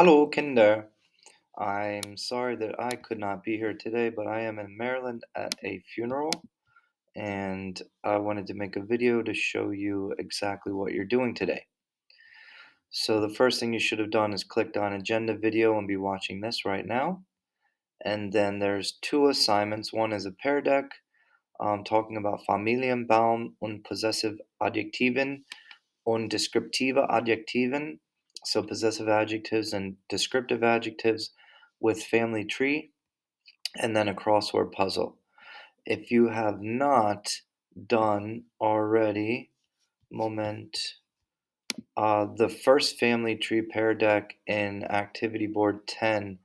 Hallo Kinder. I'm sorry that I could not be here today, but I am in Maryland at a funeral, and I wanted to make a video to show you exactly what you're doing today. So the first thing you should have done is clicked on agenda video and be watching this right now. And then there's two assignments. One is a Pear Deck, talking about Familienbaum und possessive Adjektiven und descriptive Adjektiven, so possessive adjectives and descriptive adjectives with family tree, and then a crossword puzzle. If you have not done already, the first family tree Pear Deck in activity board 10,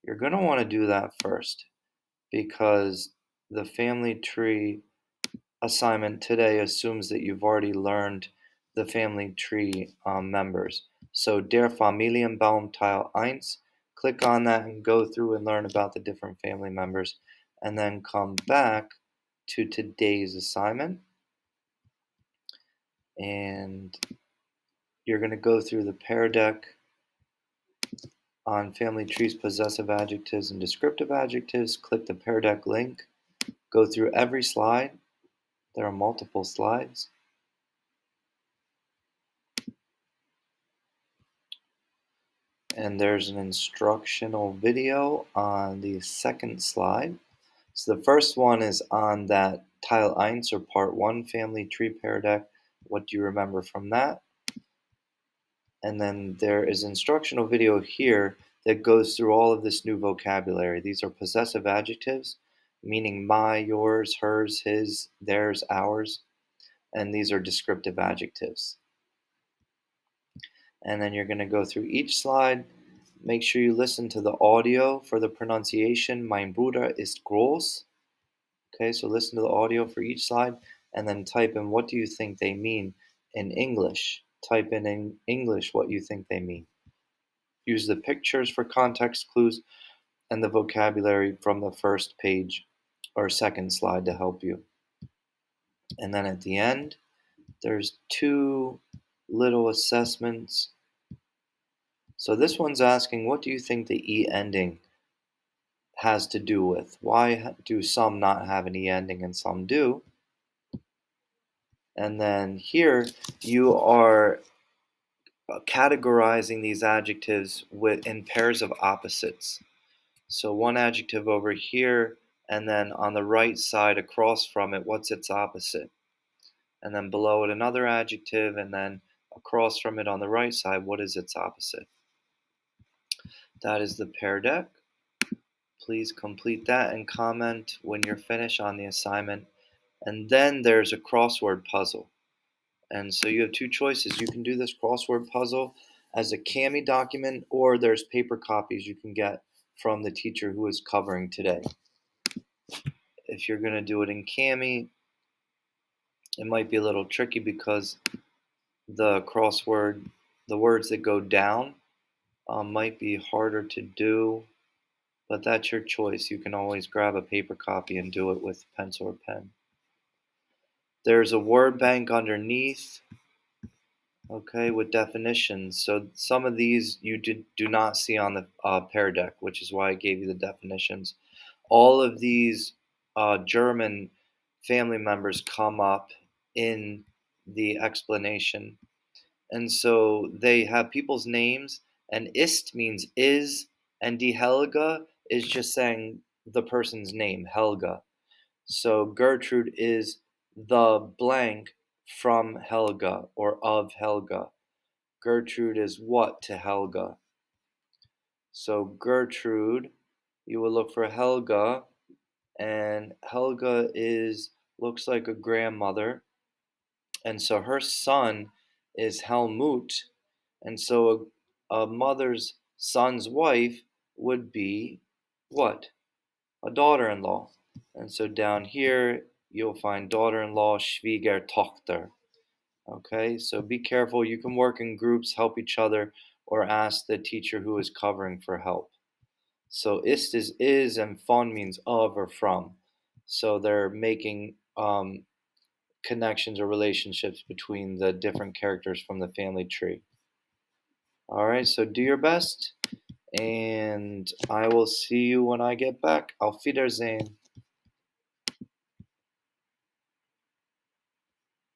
you're going to want to do that first because the family tree assignment today assumes that you've already learned the family tree members. So, Der Familienbaum Teil 1, click on that and go through and learn about the different family members, and then come back to today's assignment. And you're going to go through the Pear Deck on family trees, possessive adjectives, and descriptive adjectives. Click the Pear Deck link, go through every slide. There are multiple slides. And there's an instructional video on the second slide. So the first one is on that Teil 1 or Part 1 family tree Pear Deck. What do you remember from that? And then there is instructional video here that goes through all of this new vocabulary. These are possessive adjectives, meaning my, yours, hers, his, theirs, ours. And these are descriptive adjectives. And then you're going to go through each slide. Make sure you listen to the audio for the pronunciation. Mein Bruder ist groß. Okay, so listen to the audio for each slide and then type in what do you think they mean in English. Type in English what you think they mean. Use the pictures for context clues and the vocabulary from the first page or second slide to help you. And then at the end, there's two little assessments. So this one's asking, what do you think the E ending has to do with? Why do some not have an E ending and some do? And then here you are categorizing these adjectives in pairs of opposites. So one adjective over here, and then on the right side across from it, what's its opposite? And then below it another adjective, and then across from it on the right side, what is its opposite? That is the Pear Deck. Please complete that and comment when you're finished on the assignment. And then there's a crossword puzzle. And so you have two choices. You can do this crossword puzzle as a Kami document, or there's paper copies you can get from the teacher who is covering today. If you're going to do it in Kami, it might be a little tricky because the words that go down might be harder to do, but that's your choice. You can always grab a paper copy and do it with pencil or pen. There's a word bank underneath, okay, with definitions. So some of these you do not see on the Pear Deck, which is why I gave you the definitions. All of these German family members come up in the explanation. And so they have people's names, and ist means is, and die Helga is just saying the person's name, Helga. So Gertrude is the blank from Helga or of Helga. Gertrude is what to Helga? So Gertrude, you will look for Helga, and Helga looks like a grandmother, and so her son is Helmut, and so a mother's son's wife would be what? A daughter-in-law. And so down here you'll find daughter-in-law, Schwiegertochter. Okay, so be careful. You can work in groups, help each other, or ask the teacher who is covering for help. So ist is, and von means of or from. So they're making connections or relationships between the different characters from the family tree. All right, so do your best. and I will see you when I get back. Auf Wiedersehen.